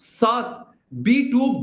7 B-2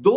2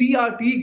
TRT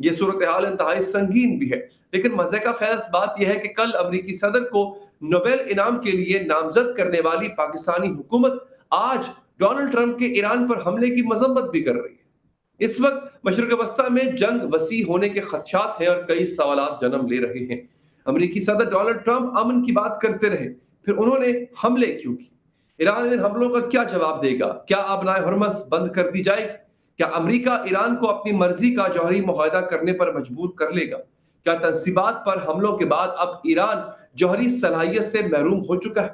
یہ صورتحال انتہائی سنگین بھی ہے، لیکن مزے کا خیز بات یہ ہے کہ کل امریکی صدر کو نوبل انعام کے لیے نامزد کرنے والی پاکستانی حکومت آج ڈونلڈ ٹرمپ کے ایران پر حملے کی مذمت بھی کر رہی ہے۔ اس وقت مشرق وسطیٰ میں جنگ وسیع ہونے کے خدشات ہیں اور کئی سوالات جنم لے رہے ہیں۔ امریکی صدر ڈونلڈ ٹرمپ امن کی بات کرتے رہے، پھر انہوں نے حملے کیوں کی؟ ایران ان حملوں کا کیا جواب دے گا؟ کیا آبنائے ہرمز بند کر دی جائے گی؟ کیا امریکہ ایران کو اپنی مرضی کا جوہری معاہدہ کرنے پر مجبور کر لے گا؟ کیا تنصیبات پر حملوں کے بعد اب ایران جوہری صلاحیت سے محروم ہو چکا ہے؟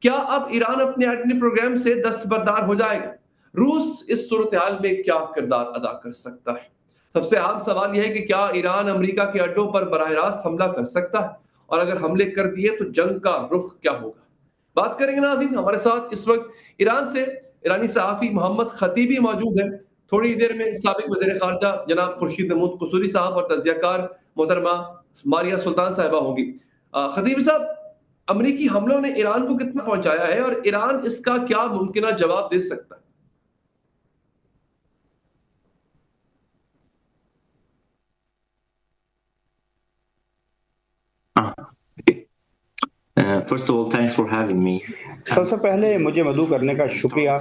کیا اب ایران اپنے ایٹمی پروگرام سے دستبردار ہو جائے گا؟ روس اس صورتحال میں کیا کردار ادا کر سکتا ہے؟ سب سے عام سوال یہ ہے کہ کیا ایران امریکہ کے اڈوں پر براہ راست حملہ کر سکتا ہے؟ اور اگر حملے کر دیے تو جنگ کا رخ کیا ہوگا؟ بات کریں گے ناظرین۔ ہمارے ساتھ اس وقت ایران سے ایرانی صحافی محمد خطیبی موجود ہیں۔ تھوڑی دیر میں سابق وزیر خارجہ جناب خورشید محمود قصوری صاحب اور تجزیہ کار محترمہ ماریہ سلطان صاحبہ ہوں گی۔ خطیبی صاحب، امریکی حملوں نے ایران کو کتنا پہنچایا ہے اور ایران اس کا کیا ممکنہ جواب دے سکتا ہے؟ First of all, thanks for having me. سب سے پہلے مجھے مدعو کرنے کا شکریہ۔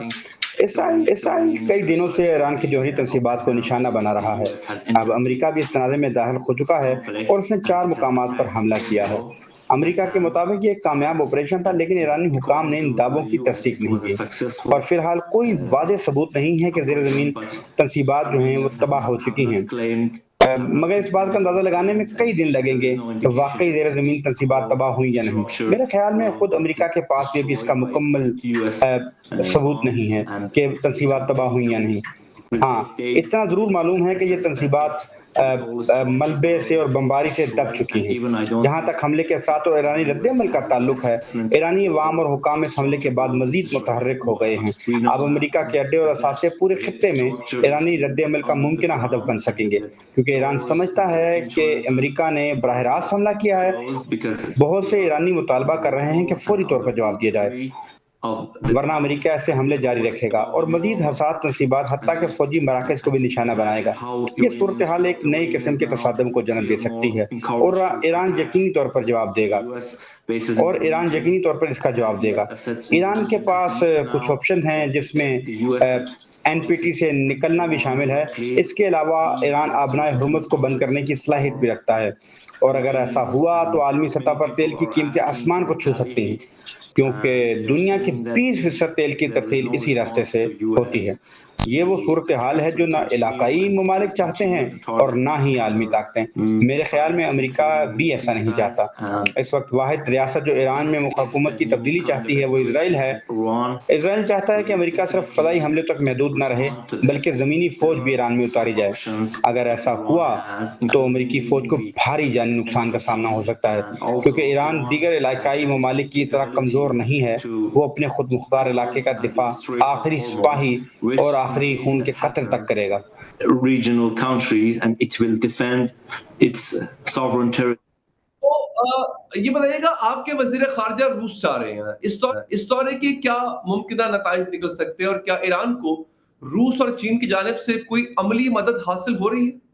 اسرائیل کئی دنوں سے ایران کی جوہری تنصیبات کو نشانہ بنا رہا ہے۔ اب امریکہ بھی اس تنازع میں داخل ہو چکا ہے اور اس نے 4 مقامات پر حملہ کیا ہے۔ امریکہ کے مطابق یہ ایک کامیاب آپریشن تھا، لیکن ایرانی حکام نے ان دعووں کی تصدیق نہیں کی اور فی الحال کوئی واضح ثبوت نہیں ہے کہ زیر زمین تنصیبات جو ہیں وہ تباہ ہو چکی ہیں، مگر اس بات کا اندازہ لگانے میں کئی دن لگیں گے کہ واقعی زیر زمین تنصیبات تباہ ہوئی یا نہیں۔ میرے خیال میں خود امریکہ کے پاس بھی ابھی اس کا مکمل ثبوت نہیں ہے کہ تنصیبات تباہ ہوئی یا نہیں۔ ہاں، اتنا ضرور معلوم ہے کہ یہ تنصیبات ملبے سے اور بمباری سے دب چکی ہیں۔ جہاں تک حملے کے ساتھ اور ایرانی رد عمل کا تعلق ہے، ایرانی عوام اور حکام اس حملے کے بعد مزید متحرک ہو گئے ہیں۔ اب امریکہ کے اڈے اور اثاثے پورے خطے میں ایرانی رد عمل کا ممکنہ ہدف بن سکیں گے، کیونکہ ایران سمجھتا ہے کہ امریکہ نے براہ راست حملہ کیا ہے۔ بہت سے ایرانی مطالبہ کر رہے ہیں کہ فوری طور پر جواب دیا جائے، ورنہ امریکہ ایسے حملے جاری رکھے گا اور مزید حساس تنصیبات حتیٰ کہ فوجی مراکز کو بھی نشانہ بنائے گا۔ یہ صورتحال ایک نئی قسم کے تصادم کو جنم دے سکتی ہے اور ایران یقینی طور پر جواب دے گا اس کا جواب دے گا۔ ایران کے پاس کچھ آپشن ہیں جس میں NPT سے نکلنا بھی شامل ہے۔ اس کے علاوہ ایران آبنائے ہرمز کو بند کرنے کی صلاحیت بھی رکھتا ہے، اور اگر ایسا ہوا تو عالمی سطح پر تیل کی قیمتیں آسمان کو چھو سکتی ہیں، کیونکہ دنیا کی 20% تیل کی ترسیل اسی راستے سے ہوتی ہے۔ یہ وہ صورتحال ہے جو نہ علاقائی ممالک چاہتے ہیں اور نہ ہی عالمی طاقتیں۔ میرے خیال میں امریکہ بھی ایسا نہیں چاہتا۔ اس وقت واحد ریاست جو ایران میں حکومت کی تبدیلی چاہتی ہے وہ اسرائیل ہے۔ اسرائیل چاہتا ہے کہ امریکہ صرف فضائی حملے تک محدود نہ رہے بلکہ زمینی فوج بھی ایران میں اتاری جائے۔ اگر ایسا ہوا تو امریکی فوج کو بھاری جانی نقصان کا سامنا ہو سکتا ہے، کیونکہ ایران دیگر علاقائی ممالک کی طرح کمزور نہیں ہے۔ وہ اپنے خود مختار علاقے کا دفاع آخری سپاہی اور آخری خون کے قطرے تک کرے گا۔ Regional countries and it will defend its sovereign territory. تو یہ بتائیے گا، آپ کے وزیر خارجہ روس جا رہے ہیں، اس دورے کی کیا ممکنہ نتائج نکل سکتے ہیں اور کیا ایران کو روس اور چین کی جانب سے کوئی عملی مدد حاصل ہو رہی ہے؟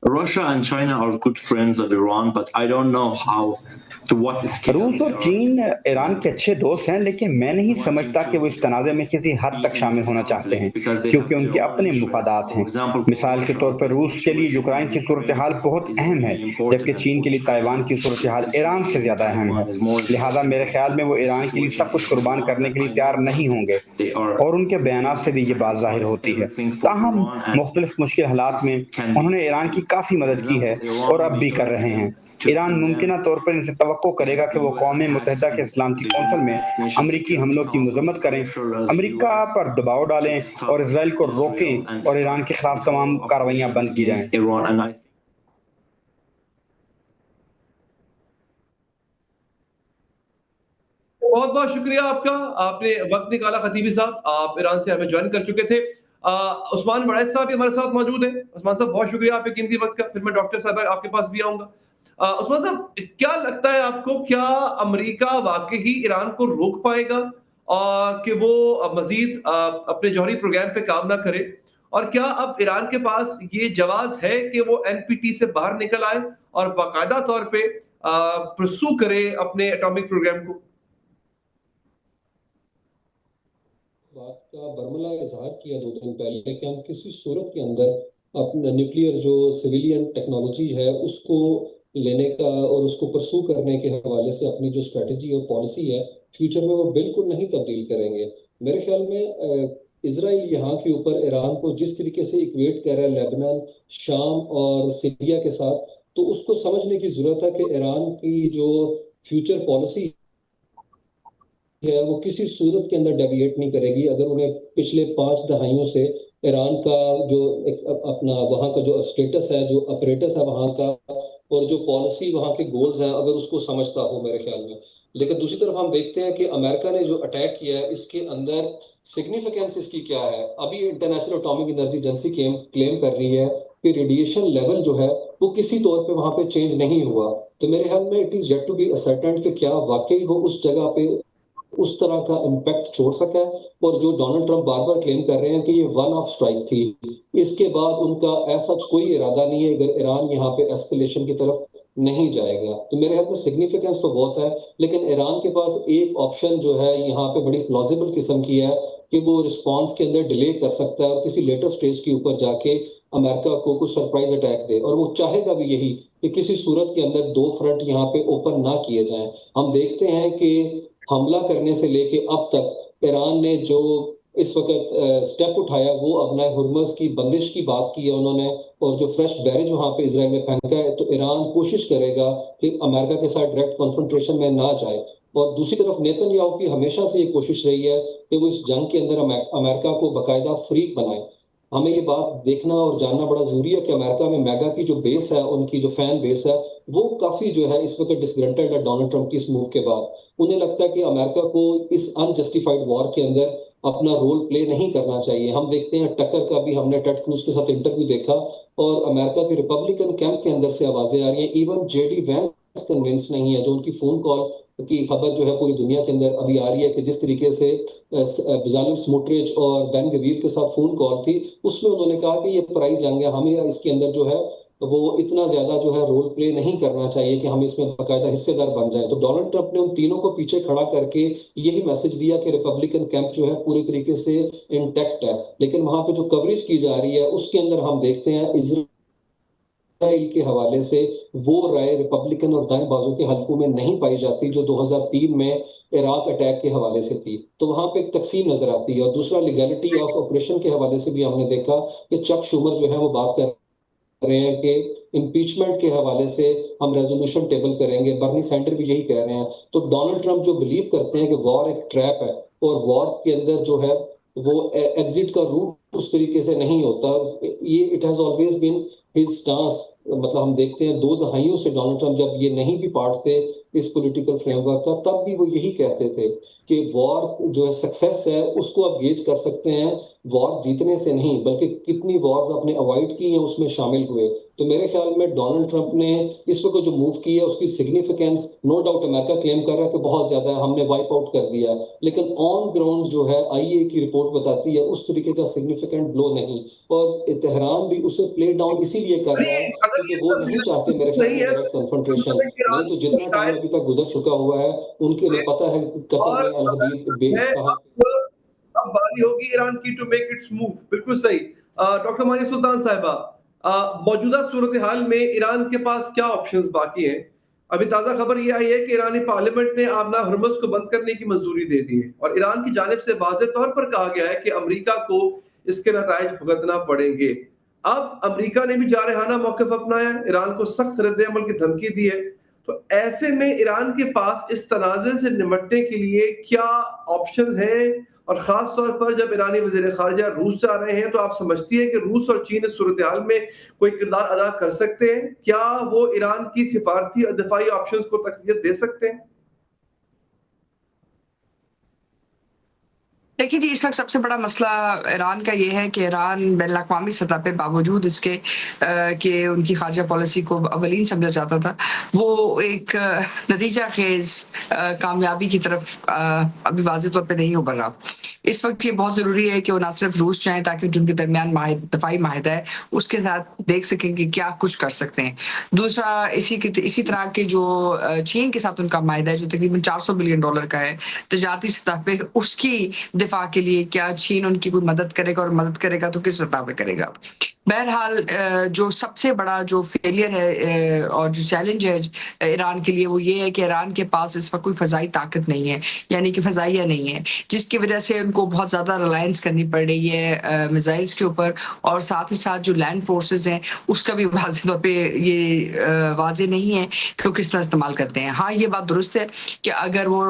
Russia and China are good friends of Iran, but I don't know how to what scale. روس اور چین ایران کے اچھے دوست ہیں، لیکن میں نہیں سمجھتا کہ وہ اس تنازع میں کسی حد تک شامل ہونا چاہتے ہیں، کیونکہ ان کے اپنے مفادات ہیں۔ مثال کے طور پر روس کے لیے یوکرائن کی صورتحال بہت اہم ہے، جبکہ چین کے لیے تائیوان کی صورتحال ایران سے زیادہ اہم ہے۔ لہٰذا میرے خیال میں وہ ایران کے لیے سب کچھ قربان کرنے کے لیے تیار نہیں ہوں گے، اور ان کے بیانات سے بھی یہ بات ظاہر ہوتی ہے۔ تاہم مختلف مشکل حالات میں انہوں نے ایران کی کافی مدد کی ہے اور اب بھی کر رہے ہیں۔ ایران ممکنہ طور پر ان سے توقع کرے گا کہ وہ اقوام متحدہ کے سلامتی کونسل میں امریکی حملوں کی مذمت کریں، امریکہ پر دباؤ ڈالیں اور اسرائیل کو روکیں اور ایران کے خلاف تمام کارروائیاں بند کی جائیں۔ بہت بہت شکریہ آپ کا، آپ نے وقت نکالا خطیبی صاحب، آپ ایران سے ہمیں جوائن کر چکے تھے۔ عثمان وڑیچ صاحب بھی ہمارے ساتھ موجود ہیں۔ عثمان صاحب بہت شکریہ آپ کے قیمتی وقت کا۔ پھر میں ڈاکٹر صاحب آپ کے پاس بھی آؤں گا۔ عثمان صاحب، کیا لگتا ہے آپ کو، کیا امریکہ واقعی ایران کو روک پائے گا کہ وہ مزید اپنے جوہری پروگرام پہ کام نہ کرے؟ اور کیا اب ایران کے پاس یہ جواز ہے کہ وہ NPT سے باہر نکل آئے اور باقاعدہ طور پہ پرسو کرے اپنے ایٹامک پروگرام کو؟ بات کا برملا اظہار کیا 2 دن پہلے کہ ہم کسی صورت کے اندر اپنا نیوکلیئر جو سویلین ٹیکنالوجی ہے اس کو لینے کا اور اس کو پرسو کرنے کے حوالے سے اپنی جو اسٹریٹجی اور پالیسی ہے فیوچر میں وہ بالکل نہیں تبدیل کریں گے. میرے خیال میں اسرائیل یہاں کے اوپر ایران کو جس طریقے سے ایکویٹ کر رہا ہے لیبنان، شام اور سیریا کے ساتھ، تو اس کو سمجھنے کی ضرورت ہے کہ ایران کی جو فیوچر پالیسی ہے وہ کسی صورت کے اندر ڈیویٹ نہیں کرے گی. اگر انہیں پچھلے 5 دہائیوں سے ایران کا جو اپنا وہاں کا جو اسٹیٹس ہے، جو اپریٹس ہے وہاں کا، اور جو پالیسی وہاں کے گولز ہیں، اگر اس کو سمجھتا ہو میرے خیال میں. لیکن دوسری طرف ہم دیکھتے ہیں کہ امریکہ نے جو اٹیک کیا ہے اس کے اندر سگنیفیکینس اس کی کیا ہے. ابھی انٹرنیشنل اٹامک انرجی ایجنسی کلیم کر رہی ہے کہ ریڈیشن لیول جو ہے وہ کسی طور پہ وہاں پہ چینج نہیں ہوا. تو میرے خیال میں it is yet to be ascertained کہ کیا واقعی وہ اس جگہ پہ اس طرح کا امپیکٹ چھوڑ سکا ہے. اور جو ڈونلڈ ٹرمپ بار بار کلیم کر رہے ہیں کہ یہ ون آف اسٹرائک تھی، اس کے بعد ان کا ایسا کوئی ارادہ نہیں ہے اگر ایران یہاں پہ ایسکلیشن کی طرف نہیں جائے گا. تو میرے خیال میں سگنیفیکینس تو بہت ہے، لیکن ایران کے پاس ایک آپشن جو ہے یہاں پہ بڑی پلازیبل قسم کی ہے کہ وہ رسپانس کے اندر ڈیلے کر سکتا ہے اور کسی لیٹر سٹیج کے اوپر جا کے امریکہ کو کچھ سرپرائز اٹیک دے. اور وہ چاہے گا بھی یہی کہ کسی صورت کے اندر 2 فرنٹ یہاں پہ اوپن نہ کیے جائیں. ہم دیکھتے ہیں کہ حملہ کرنے سے لے کے اب تک ایران نے جو اس وقت سٹیپ اٹھایا وہ اپنا ہرمز کی بندش کی بات کی ہے انہوں نے، اور جو فریش بیرج وہاں پہ اسرائیل نے پھینکا ہے. تو ایران کوشش کرے گا کہ امریکہ کے ساتھ ڈائریکٹ کنفرنٹریشن میں نہ جائے. اور دوسری طرف نیتن یاہو کی ہمیشہ سے یہ کوشش رہی ہے کہ وہ اس جنگ کے اندر امریکہ کو باقاعدہ فریق بنائے. ہمیں یہ بات دیکھنا اور جاننا بڑا ضروری ہے کہ امریکہ میں میگا کی جو بیس ہے، ان کی جو فین بیس ہے، وہ کافی جو ہے اس وقت ڈسگرنٹڈ ہے ڈونلڈ ٹرمپ کی اس موو کے بعد. انہیں لگتا ہے کہ امریکہ کو اس انجسٹیفائڈ وار کے اندر اپنا رول پلے نہیں کرنا چاہیے. ہم دیکھتے ہیں ٹکر کا بھی، ہم نے ٹیڈ کروز کے ساتھ انٹرویو دیکھا اور امریکہ کے ریپبلکن کیمپ کے اندر سے آوازیں آ رہی ہیں. ایون JD وینس کنونس نہیں ہے، جو ان کی فون کال کی خبر جو ہے پوری دنیا کے اندر ابھی آ رہی ہے کہ جس طریقے سے بزالل سموٹریچ اور بین گویر کے ساتھ فون کال تھی، اس میں انہوں نے کہا کہ یہ پرائی جنگ ہے، ہمیں اس کے اندر جو ہے وہ اتنا زیادہ جو ہے رول پلے نہیں کرنا چاہیے کہ ہم اس میں باقاعدہ حصے دار بن جائیں. تو ڈونلڈ ٹرمپ نے ان تینوں کو پیچھے کھڑا کر کے یہی میسج دیا کہ ریپبلکن کیمپ جو ہے پوری طریقے سے انٹیکٹ ہے. لیکن وہاں پہ جو کوریج کی جا رہی ہے اس کے اندر ہم دیکھتے ہیں اسرائیل کے حوالے سے وہ رائے ریپبلکن اور دائیں بازو کے حلقوں میں نہیں پائی جاتی جو 2003 میں عراق اٹیک کے حوالے سے تھی. تو وہاں پہ ایک تقسیم نظر آتی ہے. اور دوسرا لیگلٹی آف آپریشن کے حوالے سے بھی ہم نے دیکھا کہ چک شومر جو ہے وہ بات کر رہے ہیں کہ امپیچمنٹ کے حوالے سے ہم ریزولوشن ٹیبل کریں گے. برنی سینڈر بھی یہی کہہ رہے ہیں. تو ڈونلڈ ٹرمپ جو بلیو کرتے ہیں کہ وار ایک ٹریپ ہے اور وار کے اندر جو ہے وہ ایگزٹ کا روٹ اس طریقے سے نہیں ہوتا، یہ it has always been his stance. مطلب ہم دیکھتے ہیں 2 دہائیوں سے ڈونلڈ ٹرمپ جب یہ نہیں بھی پارٹ تھے اس پولیٹیکل فریم ورک کا، تب بھی وہ یہی کہتے تھے کہ وار جو ہے سکسیس ہے اس کو آپ گیج کر سکتے ہیں وار جیتنے سے نہیں، بلکہ کتنی وارز آپ نے اوائڈ کی ہیں اس میں شامل ہوئے. تو میرے خیال میں ڈونلڈ ٹرمپ نے اس وقت جو موو کی ہے اس کی سگنیفیکینس نو ڈاؤٹ امریکہ کلیم کر رہا ہے کہ بہت زیادہ ہے، ہم نے وائپ آؤٹ کر دیا ہے، لیکن آن گراؤنڈ جو ہے IAEA کی رپورٹ بتاتی ہے اس طریقے کا سگنیفیکینٹ بلو نہیں. اور تہران بھی اسے پلے ڈاؤن اسی لیے کر رہا ہے کیونکہ وہ نہیں چاہتے میرے خیال میں ڈائریکٹ کنفرنٹریشن. نہیں تو جتنا ٹائم ابھی تک گزر چکا ہوا ہے ان کے لیے پتہ ہے قطر میں الحدید بیس کہاں. اب باری ہوگی ایران کی ٹو میک اٹس موو. بالکل صحیح. ڈاکٹر مانی سلطان صاحبہ، موجودہ صورتحال میں ایران کے پاس کیا آپشنز باقی ہیں؟ ابھی تازہ خبر یہ آئی ہے کہ ایرانی پارلیمنٹ نے آبنا ہرمز کو بند کرنے کی منظوری دے دی ہے اور ایران کی جانب سے واضح طور پر کہا گیا ہے کہ امریکہ کو اس کے نتائج بھگتنا پڑیں گے. اب امریکہ نے بھی جارحانہ موقف اپنایا ہے، ایران کو سخت رد عمل کی دھمکی دی ہے. تو ایسے میں ایران کے پاس اس تنازع سے نمٹنے کے لیے کیا آپشنز ہیں؟ اور خاص طور پر جب ایرانی وزیر خارجہ روس جا رہے ہیں تو آپ سمجھتی ہیں کہ روس اور چین اس صورتحال میں کوئی کردار ادا کر سکتے ہیں؟ کیا وہ ایران کی سفارتی اور دفاعی آپشنز کو تقویت دے سکتے ہیں؟ دیکھیے جی، اس وقت سب سے بڑا مسئلہ ایران کا یہ ہے کہ ایران بین الاقوامی سطح پہ باوجود اس کے کہ ان کی خارجہ پالیسی کو اولین سمجھا جاتا تھا، وہ ایک نتیجہ خیز کامیابی کی طرف ابھی واضح طور پہ نہیں ابھر رہا. اس وقت یہ بہت ضروری ہے کہ وہ نہ صرف روس جائیں تاکہ ان کے درمیان دفاعی معاہدہ ہے اس کے ساتھ دیکھ سکیں کہ کیا کچھ کر سکتے ہیں. دوسرا اسی طرح کے جو چین کے ساتھ ان کا معاہدہ ہے جو تقریباً $400 بلین کا ہے تجارتی سطح پہ، اس کی دفاع کے لیے کیا چین ان کی کوئی مدد کرے گا، اور مدد کرے گا تو کس سطح پہ کرے گا. بہرحال جو سب سے بڑا جو فیلئر ہے اور جو چیلنج ہے ایران کے لیے وہ یہ ہے کہ ایران کے پاس اس وقت کوئی فضائی طاقت نہیں ہے، یعنی کہ فضائیہ نہیں ہے، جس کی وجہ سے ان کو بہت زیادہ ریلائنس کرنی پڑ رہی ہے میزائلز کے اوپر، اور ساتھ ہی ساتھ جو لینڈ فورسز ہیں اس کا بھی واضح طور پہ یہ واضح نہیں ہے کہ وہ کس طرح استعمال کرتے ہیں. ہاں یہ بات درست ہے کہ اگر وہ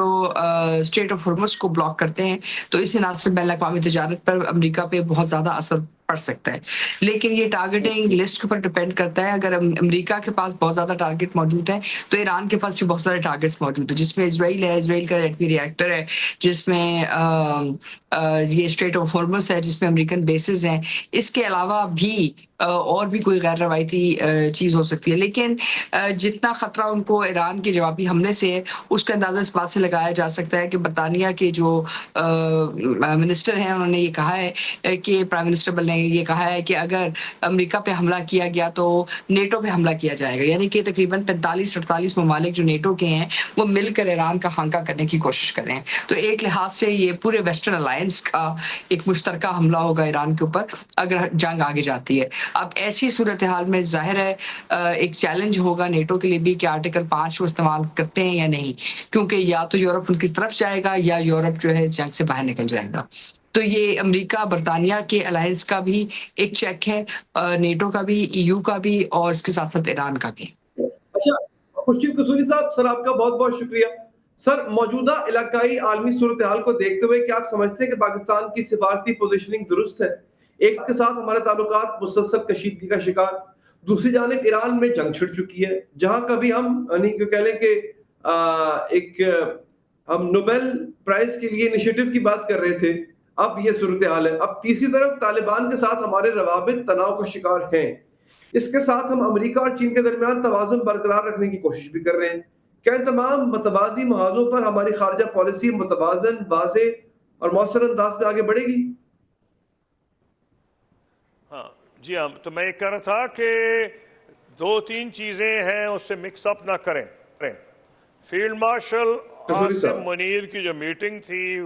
اسٹریٹ آف ہارمز کو بلاک کرتے ہیں تو اس سے نہ صرف بین الاقوامی تجارت پر امریکہ پہ بہت زیادہ اثر پڑ سکتا ہے، لیکن یہ ٹارگیٹنگ لسٹ کے اوپر ڈپینڈ کرتا ہے. اگر امریکہ کے پاس بہت زیادہ ٹارگیٹ موجود ہیں تو ایران کے پاس بھی بہت سارے ٹارگیٹس موجود ہیں، جس میں اسرائیل ہے، اسرائیل کا ایٹمی ری ایکٹر ہے، جس میں یہ اسٹریٹ آف ہارمز ہے جس میں امریکن بیسز ہیں. اس کے علاوہ بھی اور بھی کوئی غیر روایتی چیز ہو سکتی ہے، لیکن جتنا خطرہ ان کو ایران کے جوابی حملے سے ہے اس کا اندازہ اس بات سے لگایا جا سکتا ہے کہ برطانیہ کے جو منسٹر ہیں انہوں نے یہ کہا ہے کہ پرائم منسٹر بل نے یہ کہا ہے کہ اگر امریکہ پہ حملہ کیا گیا تو نیٹو پہ حملہ کیا جائے گا، یعنی کہ تقریباً 45-48 ممالک جو نیٹو کے ہیں وہ مل کر ایران کا خانقہ کرنے کی کوشش کر رہے ہیں. تو ایک لحاظ سے یہ پورے ویسٹرن الائنس کا ایک مشترکہ حملہ ہوگا ایران کے اوپر اگر جنگ آگے جاتی ہے. اب ایسی صورتحال میں ظاہر ہے ایک چیلنج ہوگا نیٹو کے لیے بھی کہ آرٹیکل 5 کو استعمال کرتے ہیں یا نہیں، کیونکہ یا تو یورپ ان کی طرف جائے گا یا یورپ جو ہے اس جنگ سے باہر نکل جائے گا. تو یہ امریکہ برطانیہ کے الائنس کا بھی ایک چیک ہے، نیٹو کا بھی، EU کا بھی، اور اس کے ساتھ ساتھ ایران کا بھی. اچھا خورشید قصوری صاحب، سر آپ کا بہت بہت شکریہ. سر موجودہ علاقائی عالمی صورتحال کو دیکھتے ہوئے کیا آپ سمجھتے ہیں کہ پاکستان کی سفارتی پوزیشننگ درست ہے؟ ایک کے ساتھ ہمارے تعلقات مسلسل کشیدگی کا شکار، دوسری جانب ایران میں جنگ چھڑ چکی ہے، جہاں کبھی ہم کہہ لیں کہ ایک ہم نوبل پرائز کے لیے انیشیٹو کی بات کر رہے تھے، اب یہ صورتحال ہے. اب تیسری طرف طالبان کے ساتھ ہمارے روابط تناؤ کا شکار ہیں. اس کے ساتھ ہم امریکہ اور چین کے درمیان توازن برقرار رکھنے کی کوشش بھی کر رہے ہیں. کیا ان تمام متوازی محاذوں پر ہماری خارجہ پالیسی متوازن، واضح اور مؤثر انداز میں آگے بڑھے گی؟ ہاں جی ہاں، تو میں یہ کہہ رہا تھا کہ 2-3 چیزیں ہیں اس سے مکس اپ نہ کریں. فیلڈ مارشل عاصم منیر کی جو میٹنگ تھی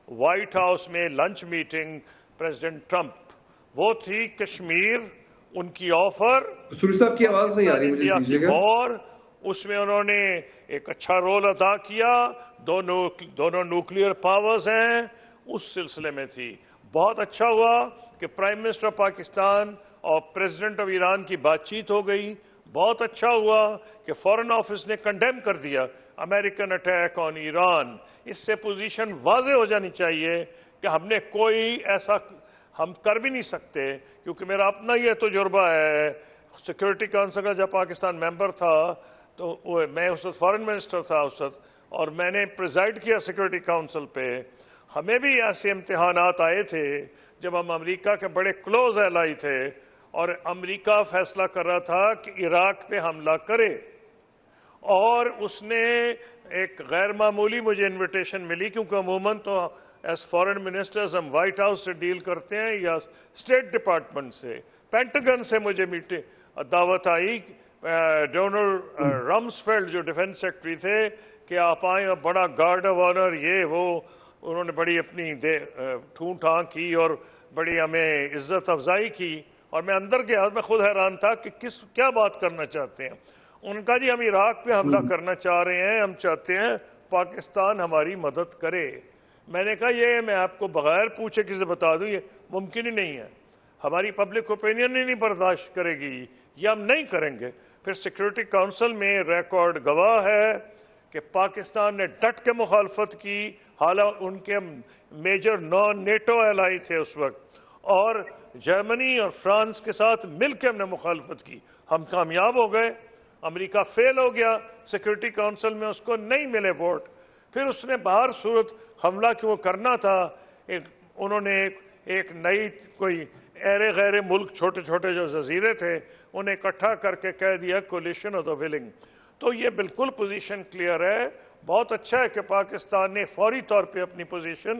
وائٹ ہاؤس میں، لنچ میٹنگ پریزیڈنٹ ٹرمپ، وہ تھی کشمیر، ان کی آفر، سوری صاحب کی آواز نہیں آ رہی، مجھے دیجیے گا. اور اس میں انہوں نے ایک اچھا رول ادا کیا. دونوں نیوکلیئر پاورز ہیں، اس سلسلے میں تھی. بہت اچھا ہوا کہ پرائم منسٹر پاکستان اور پریزیڈنٹ آف ایران کی بات چیت ہو گئی. بہت اچھا ہوا کہ فارن آفس نے کنڈیم کر دیا امریکن اٹیک آن ایران. اس سے پوزیشن واضح ہو جانی چاہیے کہ ہم نے کوئی ایسا ہم کر بھی نہیں سکتے، کیونکہ میرا اپنا یہ تجربہ ہے. سیکورٹی کونسل کا جب پاکستان ممبر تھا تو میں اس وقت فارن منسٹر تھا اس وقت، اور میں نے پریزائڈ کیا سیکورٹی کونسل پہ. ہمیں بھی ایسے امتحانات آئے تھے جب ہم امریکہ کے بڑے کلوز ایلائی تھے اور امریکہ فیصلہ کر رہا تھا کہ عراق پہ حملہ کرے، اور اس نے ایک غیر معمولی مجھے انویٹیشن ملی، کیونکہ عموماً تو ایز فارن منسٹرز ہم وائٹ ہاؤس سے ڈیل کرتے ہیں یا اسٹیٹ ڈپارٹمنٹ سے. پینٹاگن سے مجھے دعوت آئی، ڈونلڈ رمسفیلڈ جو ڈیفنس سیکرٹری تھے، کہ آپ آئیں، اور بڑا گارڈ آف آنر یہ وہ، انہوں نے بڑی اپنی ٹھون ٹھان کی اور بڑی ہمیں عزت افزائی کی. اور میں اندر گیا، میں خود حیران تھا کہ کیا بات کرنا چاہتے ہیں. ان کا جی ہم عراق پہ حملہ کرنا چاہ رہے ہیں، ہم چاہتے ہیں پاکستان ہماری مدد کرے. میں نے کہا یہ میں آپ کو بغیر پوچھے کسی بتا دوں، یہ ممکن ہی نہیں ہے، ہماری پبلک اوپینین ہی نہیں برداشت کرے گی، یہ ہم نہیں کریں گے. پھر سیکورٹی کونسل میں ریکارڈ گواہ ہے کہ پاکستان نے ڈٹ کے مخالفت کی، حالانکہ ان کے میجر نان نیٹو ایلائی تھے اس وقت، اور جرمنی اور فرانس کے ساتھ مل کے ہم نے مخالفت کی. ہم کامیاب ہو گئے، امریکہ فیل ہو گیا سیکورٹی کونسل میں، اس کو نہیں ملے ووٹ. پھر اس نے باہر صورت حملہ کیوں کرنا تھا، انہوں نے ایک نئی کوئی ایرے غیر ملک چھوٹے چھوٹے جو جزیرے تھے انہیں اکٹھا کر کے کہہ دیا کولیشن آف دا ولنگ. تو یہ بالکل پوزیشن کلیئر ہے. بہت اچھا ہے کہ پاکستان نے فوری طور پہ اپنی position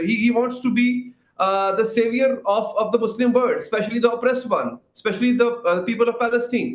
he wants to be the savior of the Muslim world, especially the oppressed one, especially the people of Palestine.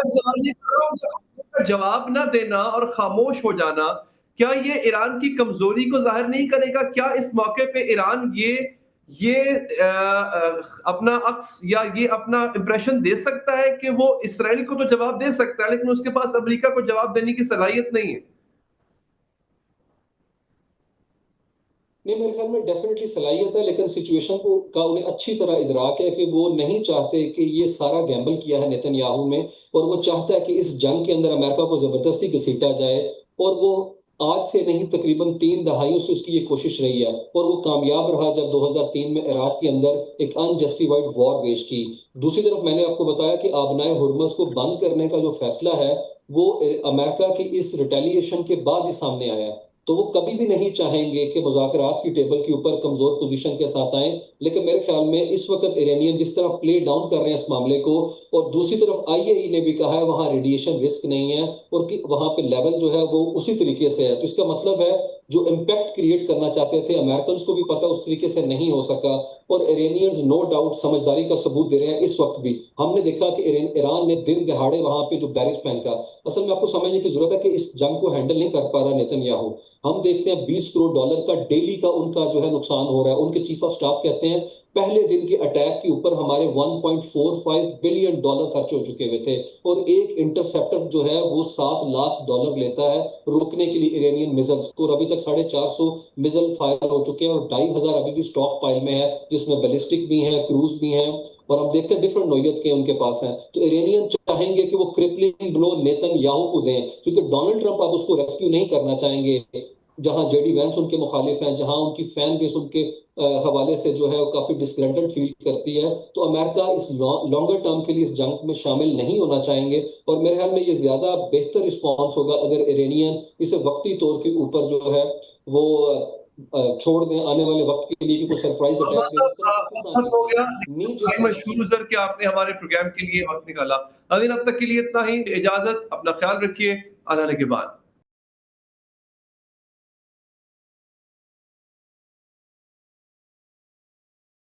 میں سوال یہ کر رہا ہوں کہ آپ کا جواب نہ دینا اور خاموش ہو جانا کیا یہ ایران کی کمزوری کو ظاہر نہیں کرے گا؟ کیا اس موقع پہ ایران یہ اپنا عکس یا یہ اپنا امپریشن دے سکتا ہے کہ وہ اسرائیل کو تو جواب دے سکتا ہے لیکن اس کے پاس امریکہ کو جواب دینے کی صلاحیت نہیں ہے؟ نہیں، میرے خیال میں ڈیفینیٹلی صلاحیت ہے، لیکن سچویشن کا انہیں اچھی طرح ادراک ہے کہ وہ نہیں چاہتے کہ یہ سارا گیمبل کیا ہے نیتن یاہو میں، اور وہ چاہتا ہے کہ اس جنگ کے اندر امریکہ کو زبردستی گھسیٹا جائے، اور وہ آج سے نہیں تقریباً 3 دہائیوں سے اس کی یہ کوشش رہی ہے، اور وہ کامیاب رہا جب 2003 میں عراق کے اندر ایک انجسٹیفائڈ وار ویج کی۔ دوسری طرف میں نے آپ کو بتایا کہ آبنائے ہرمز کو بند کرنے کا جو فیصلہ ہے وہ امریکہ کی اس ریٹیلیشن کے بعد ہی سامنے آیا ہے، تو وہ کبھی بھی نہیں چاہیں گے کہ مذاکرات کی ٹیبل کے اوپر کمزور پوزیشن کے ساتھ آئیں، لیکن میرے خیال میں اس وقت ایرانین جس طرح پلے ڈاؤن کر رہے ہیں اس معاملے کو، اور دوسری طرف IAEA نے بھی کہا ہے وہاں ریڈیشن رسک نہیں ہے اور کہ وہاں پہ لیول جو ہے وہ اسی طریقے سے ہے، تو اس کا مطلب ہے جو امپیکٹ کریٹ کرنا چاہتے تھے امریکنز کو بھی پتہ اس طریقے سے نہیں ہو سکا، اور ایرانینز نو ڈاؤٹ سمجھداری کا ثبوت دے رہے ہیں۔ اس وقت بھی ہم نے دیکھا کہ ایران نے دن دہاڑے وہاں پہ جو بیرکس پھینکا، اصل میں آپ کو سمجھنے کی ضرورت ہے کہ اس جنگ کو ہینڈل نہیں کر پا رہا نیتن یاہو۔ ہم دیکھتے ہیں $20 کروڑ کا ڈیلی کا ان کا جو ہے نقصان ہو رہا ہے۔ ان کے چیف آف سٹاف کہتے ہیں پہلے دن کے اٹیک کے اوپر ہمارے $1.45 بلین خرچ ہو چکے ہوئے تھے، اور ایک انٹرسیپٹر جو ہے وہ $7 لاکھ لیتا ہے روکنے کے لیے ایرانین میزلز کو، اور ابھی تک 450 میزل فائر ہو چکے ہیں، اور 2500 ابھی بھی سٹاک پائل میں ہے جس میں بیلسٹک بھی ہیں، کروز بھی ہیں، اور ہم دیکھتے ہیں ڈیفرنٹ نوعیت کے ان کے پاس ہیں۔ تو ایرانین چاہیں گے کہ وہ کرپلنگ بلو نیتن یاہو کو دیں، کیونکہ ڈونلڈ ٹرمپ اب اس کو ریسکیو نہیں کرنا چاہیں گے، جہاں JD وینس ان کے مخالف ہیں، جہاں ان کی فین بیس ان کے حوالے سے جو ہے وہ کافی ڈسگرنٹڈ فیل کرتی ہے، تو امریکہ اس لانگر ٹرم کے لیے اس جنگ میں شامل نہیں ہونا چاہیں گے، اور میرے خیال میں یہ زیادہ بہتر رسپانس ہوگا اگر ایرانین اسے وقتی طور کے اوپر جو ہے وہ چھوڑ دیں آنے والے وقت کے لیے، کہ کوئی سرپرائز وقت ہو گیا، اٹیک مشہور ازر کہ آپ نے ہمارے پروگرام کے لیے وقت نکالا۔ ناظرین اب تک کے لیے اتنا ہی، اجازت، اپنا خیال رکھیے، اللہ نے کے بعد۔